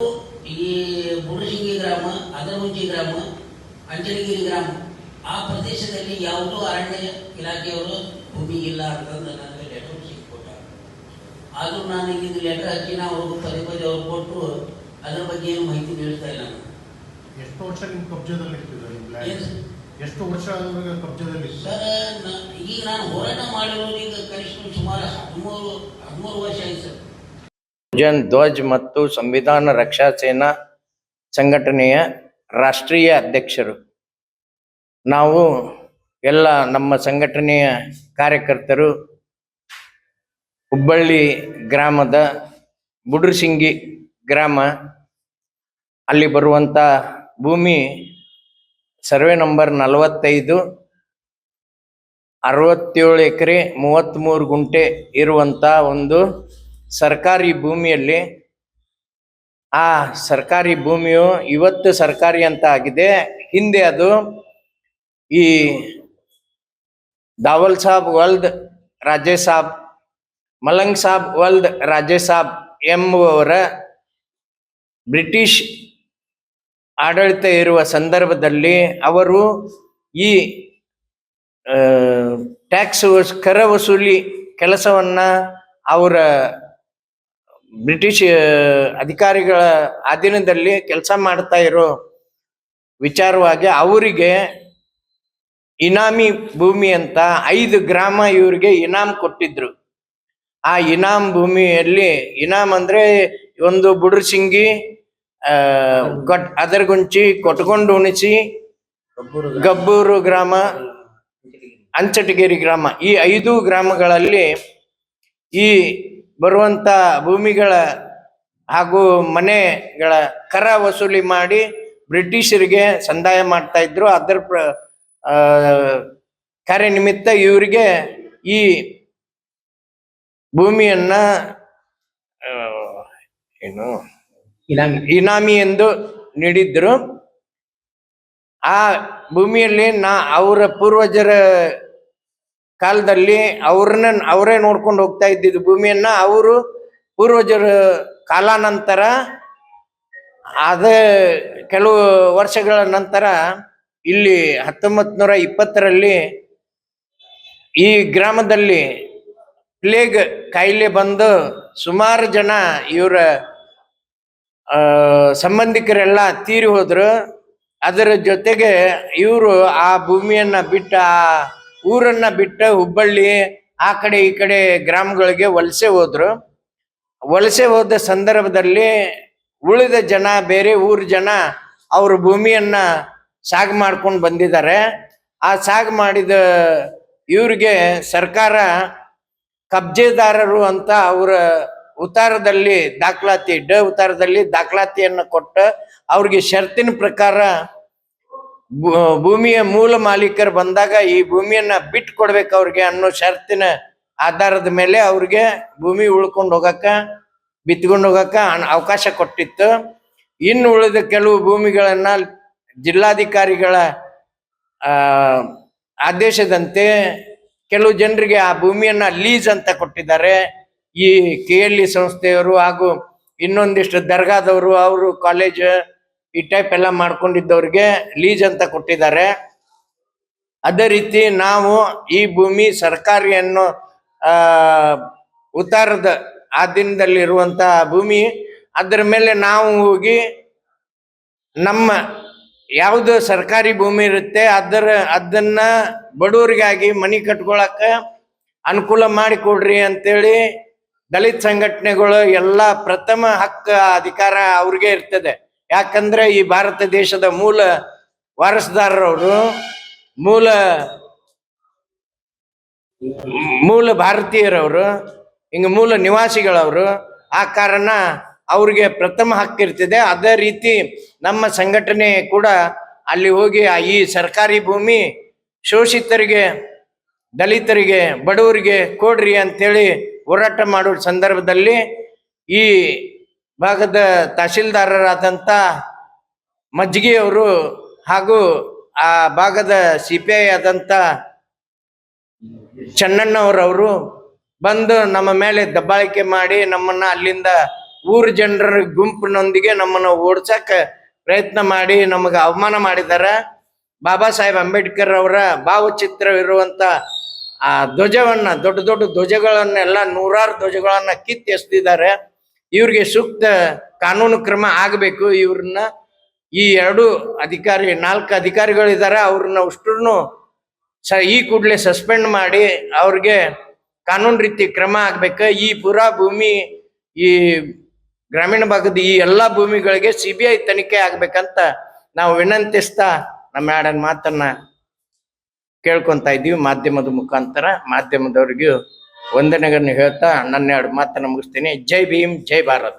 ಈ ಬುಡಶಿಂಗಿ ಗ್ರಾಮ, ಅದರಮುಂಚಿ ಗ್ರಾಮ, ಅಂಚನಗಿರಿ ಗ್ರಾಮ ಆ ಪ್ರದೇಶದಲ್ಲಿ ಯಾವುದೋ ಅರಣ್ಯ ಇಲಾಖೆಯವರು ಭೂಮಿ ಇಲ್ಲ ಅಂತಂದು ನನಗೆ ಲೆಟರ್ ಸಿಕ್ಕೊಟ್ಟಾರೆ. ಆದರೂ ನಾನು ಇದು ಲೆಟರ್ ಹಚ್ಚಿ ನಾವು ಪದೇ ಪದೇ ಅವ್ರು ಕೊಟ್ಟರು ಅದರ ಬಗ್ಗೆ ಏನು ಮಾಹಿತಿ ನೀಡ್ತಾ ಇಲ್ಲ. ನಾನು ಎಷ್ಟು ವರ್ಷ ನಿಮ್ಮ ಕಬ್ಜದಲ್ಲಿ ಎಷ್ಟು ವರ್ಷ ಕಬ್ಜದಲ್ಲಿ ಸರ್? ಈಗ ನಾನು ಹೋರಾಟ ಮಾಡಿರೋದು ಈಗ ಕನಿಷ್ಠ ಸುಮಾರು 13 ವರ್ಷ ಆಯ್ತು ಸರ್. ಜನ್ ಧ್ವಜ್ ಮತ್ತು ಸಂವಿಧಾನ ರಕ್ಷಾ ಸೇನಾ ಸಂಘಟನೆಯ ರಾಷ್ಟ್ರೀಯ ಅಧ್ಯಕ್ಷರು. ನಾವು ಎಲ್ಲ ನಮ್ಮ ಸಂಘಟನೆಯ ಕಾರ್ಯಕರ್ತರು ಹುಬ್ಬಳ್ಳಿ ಗ್ರಾಮದ ಬುಡ್ರಸಿಂಗಿ ಗ್ರಾಮ ಅಲ್ಲಿ ಬರುವಂಥ ಭೂಮಿ ಸರ್ವೆ ನಂಬರ್ 45 67 ಎಕರೆ 33 ಗುಂಟೆ ಇರುವಂಥ ಒಂದು ಸರ್ಕಾರಿ ಭೂಮಿಯಲ್ಲಿ, ಆ ಸರ್ಕಾರಿ ಭೂಮಿಯು ಇವತ್ತು ಸರ್ಕಾರಿ ಅಂತ ಆಗಿದೆ. ಹಿಂದೆ ಅದು ಈ ದಾವಲ್ ಸಾಬ್ ವಲ್ದ್ ರಾಜೇ ಸಾಬ್, ಮಲಂಗ್ ಸಾಬ್ ವಲ್ದ್ ರಾಜೇ ಸಾಬ್ ಎಂಬುವರ ಬ್ರಿಟಿಷ್ ಆಡಳಿತ ಇರುವ ಸಂದರ್ಭದಲ್ಲಿ ಅವರು ಈ ಟ್ಯಾಕ್ಸ್ ಕರ ವಸೂಲಿ ಕೆಲಸವನ್ನ ಅವರ ಬ್ರಿಟಿಷ್ ಅಧಿಕಾರಿಗಳ ಅಧೀನದಲ್ಲಿ ಕೆಲಸ ಮಾಡ್ತಾ ಇರೋ ವಿಚಾರವಾಗಿ ಅವರಿಗೆ ಇನಾಮಿ ಭೂಮಿ ಅಂತ 5 ಗ್ರಾಮ ಇವರಿಗೆ ಇನಾಮ್ ಕೊಟ್ಟಿದ್ರು. ಆ ಇನಾಮ್ ಭೂಮಿಯಲ್ಲಿ, ಇನಾಮ್ ಅಂದ್ರೆ ಒಂದು ಬುಡ್ರಸಿಂಗಿ, ಅದರಗುಂಚಿ, ಕೊಟ್ಕೊಂಡು ಉಣಿಸಿ, ಗಬ್ಬೂರು ಗ್ರಾಮ, ಅಂಚಟಗಿರಿ ಗ್ರಾಮ, ಈ 5 ಗ್ರಾಮಗಳಲ್ಲಿ ಈ ಬರುವಂತ ಭೂಮಿಗಳ ಹಾಗೂ ಮನೆಗಳ ಕರ ವಸೂಲಿ ಮಾಡಿ ಬ್ರಿಟಿಷರಿಗೆ ಸಂದಾಯ ಮಾಡ್ತಾ ಇದ್ರು. ಅದರ ಕಾರ್ಯನಿಮಿತ್ತ ಇವರಿಗೆ ಈ ಭೂಮಿಯನ್ನ ಏನು ಇನಾಮಿ ಎಂದು ನೀಡಿದ್ರು. ಆ ಭೂಮಿಯಲ್ಲಿ ಅವರ ಪೂರ್ವಜರ ಕಾಲದಲ್ಲಿ ಅವರೇ ನೋಡ್ಕೊಂಡು ಹೋಗ್ತಾ ಇದ್ದಿದ್ದು ಭೂಮಿಯನ್ನ. ಅವರು ಪೂರ್ವಜರ ಕಾಲಾನಂತರ ಕೆಲವು ವರ್ಷಗಳ ನಂತರ ಇಲ್ಲಿ 1920ರಲ್ಲಿ ಈ ಗ್ರಾಮದಲ್ಲಿ ಪ್ಲೇಗ್ ಕಾಯಿಲೆ ಬಂದು ಸುಮಾರು ಜನ ಇವರ ಸಂಬಂಧಿಕರೆಲ್ಲ ತೀರಿ ಹೋದ್ರು. ಅದರ ಜೊತೆಗೆ ಇವರು ಆ ಭೂಮಿಯನ್ನ ಬಿಟ್ಟ, ಆ ಊರನ್ನ ಬಿಟ್ಟ ಹುಬ್ಬಳ್ಳಿ ಆ ಕಡೆ ಈ ಕಡೆ ಗ್ರಾಮಗಳಿಗೆ ವಲಸೆ ಹೋದ್ರು. ವಲಸೆ ಹೋದ ಸಂದರ್ಭದಲ್ಲಿ ಉಳಿದ ಜನ, ಬೇರೆ ಊರ ಜನ ಅವ್ರ ಭೂಮಿಯನ್ನ ಸಾగు ಮಾಡ್ಕೊಂಡು ಬಂದಿದ್ದಾರೆ. ಆ ಸಾగు ಮಾಡಿದ ಇವ್ರಿಗೆ ಸರ್ಕಾರ ಕಬ್ಜೆದಾರರು ಅಂತ ಅವರ ಉತ್ತಾರದಲ್ಲಿ ದಾಖಲಾತಿ, ಉತ್ತಾರದಲ್ಲಿ ದಾಖಲಾತಿಯನ್ನು ಕೊಟ್ಟ ಅವ್ರಿಗೆ ಷರತ್ತಿನ ಪ್ರಕಾರ ಭೂಮಿಯ ಮೂಲ ಮಾಲೀಕರು ಬಂದಾಗ ಈ ಭೂಮಿಯನ್ನ ಬಿಟ್ಟು ಕೊಡ್ಬೇಕು ಅವ್ರಿಗೆ ಅನ್ನೋ ಷರತ್ತಿನ ಆಧಾರದ ಮೇಲೆ ಅವ್ರಿಗೆ ಭೂಮಿ ಉಳ್ಕೊಂಡು ಹೋಗಕ್ಕ, ಬಿತ್ಕೊಂಡು ಹೋಗಕ್ಕ ಅವಕಾಶ ಕೊಟ್ಟಿತ್ತು. ಇನ್ನು ಉಳಿದ ಕೆಲವು ಭೂಮಿಗಳನ್ನ ಜಿಲ್ಲಾಧಿಕಾರಿಗಳ ಆದೇಶದಂತೆ ಕೆಲವು ಜನರಿಗೆ ಆ ಭೂಮಿಯನ್ನ ಲೀಸ್ ಅಂತ ಕೊಟ್ಟಿದ್ದಾರೆ. ಈ KLE ಸಂಸ್ಥೆಯವರು ಹಾಗೂ ಇನ್ನೊಂದಿಷ್ಟು ದರ್ಗಾದವರು, ಅವರು ಕಾಲೇಜ್ ಈ ಟೈಪ್ ಎಲ್ಲ ಮಾಡ್ಕೊಂಡಿದ್ದವ್ರಿಗೆ ಲೀಸ್ ಅಂತ ಕೊಟ್ಟಿದ್ದಾರೆ. ಅದೇ ರೀತಿ ನಾವು ಈ ಭೂಮಿ ಸರ್ಕಾರಿ ಅನ್ನೋ ಉತ್ತಾರದ ಆಧೀನದಲ್ಲಿರುವಂತಹ ಭೂಮಿ, ಅದರ ಮೇಲೆ ನಾವು ಹೋಗಿ ನಮ್ಮ ಯಾವ್ದು ಸರ್ಕಾರಿ ಭೂಮಿ ಇರುತ್ತೆ ಅದನ್ನ ಬಡವರಿಗಾಗಿ ಮನಿ ಕಟ್ಕೊಳಕ ಅನುಕೂಲ ಮಾಡಿಕೊಡ್ರಿ ಅಂತೇಳಿ ದಲಿತ ಸಂಘಟನೆಗಳು ಎಲ್ಲ ಪ್ರಥಮ ಹಕ್ಕ ಅಧಿಕಾರ ಅವ್ರಿಗೆ ಇರ್ತದೆ. ಯಾಕಂದ್ರೆ ಈ ಭಾರತ ದೇಶದ ಮೂಲ ವಾರಸುದಾರರವರು, ಮೂಲ ಭಾರತೀಯರವರು, ಹಿಂಗ ಮೂಲ ನಿವಾಸಿಗಳವರು. ಆ ಕಾರಣ ಅವ್ರಿಗೆ ಪ್ರಥಮ ಹಕ್ಕಿರ್ತದೆ. ಅದೇ ರೀತಿ ನಮ್ಮ ಸಂಘಟನೆ ಕೂಡ ಅಲ್ಲಿ ಹೋಗಿ ಈ ಸರ್ಕಾರಿ ಭೂಮಿ ಶೋಷಿತರಿಗೆ, ದಲಿತರಿಗೆ, ಬಡವರಿಗೆ ಕೊಡ್ರಿ ಅಂತೇಳಿ ಹೋರಾಟ ಮಾಡೋ ಸಂದರ್ಭದಲ್ಲಿ ಈ ಭಾಗದ ತಹಶೀಲ್ದಾರರಾದಂಥ ಮಜ್ಜಿಗೆಯವರು ಹಾಗೂ ಆ ಭಾಗದ CPI ಆದಂಥ ಚೆನ್ನಣ್ಣವರವರು ಬಂದು ನಮ್ಮ ಮೇಲೆ ದಬ್ಬಾಳಿಕೆ ಮಾಡಿ ನಮ್ಮನ್ನ ಅಲ್ಲಿಂದ ಊರ್ ಜನರ ಗುಂಪಿನೊಂದಿಗೆ ನಮ್ಮನ್ನ ಓಡ್ಸಕ್ ಪ್ರಯತ್ನ ಮಾಡಿ ನಮಗೆ ಅವಮಾನ ಮಾಡಿದಾರ. ಬಾಬಾ ಸಾಹೇಬ್ ಅಂಬೇಡ್ಕರ್ ಅವರ ಭಾವಚಿತ್ರವಿರುವಂತ ಆ ಧ್ವಜವನ್ನ, ದೊಡ್ಡ ದೊಡ್ಡ ಧ್ವಜಗಳನ್ನೆಲ್ಲ, ನೂರಾರು ಧ್ವಜಗಳನ್ನ ಕಿತ್ತು ಎಸೆದಿದ್ದಾರೆ. ಇವ್ರಿಗೆ ಸೂಕ್ತ ಕಾನೂನು ಕ್ರಮ ಆಗಬೇಕು. ಇವ್ರನ್ನ ಈ 2 ಅಧಿಕಾರಿ, 4 ಅಧಿಕಾರಿಗಳಿದ್ದಾರೆ, ಅವ್ರನ್ನ ಅಷ್ಟ್ರು ಈ ಕೂಡಲೇ ಸಸ್ಪೆಂಡ್ ಮಾಡಿ ಅವ್ರಿಗೆ ಕಾನೂನು ರೀತಿ ಕ್ರಮ ಆಗ್ಬೇಕು. ಈ ಪೂರಾ ಭೂಮಿ, ಈ ಗ್ರಾಮೀಣ ಭಾಗದ ಈ ಎಲ್ಲಾ ಭೂಮಿಗಳಿಗೆ CBI ತನಿಖೆ ಆಗ್ಬೇಕಂತ ನಾವು ವಿನಂತಿಸ್ತಾ ನಮ್ಮ 2 ಮಾತನ್ನ ಕೇಳ್ಕೊಂತ ಇದೀವಿ. ಮಾಧ್ಯಮದ ಮುಖಾಂತರ ಮಾಧ್ಯಮದವ್ರಿಗೂ ವಂದನೆಗಳನ್ನು ಹೇಳ್ತಾ ನನ್ನ 2 ಮಾತನ್ನ ಮುಗಿಸ್ತೀನಿ. ಜೈ ಭೀಮ್, ಜೈ ಭಾರತ್.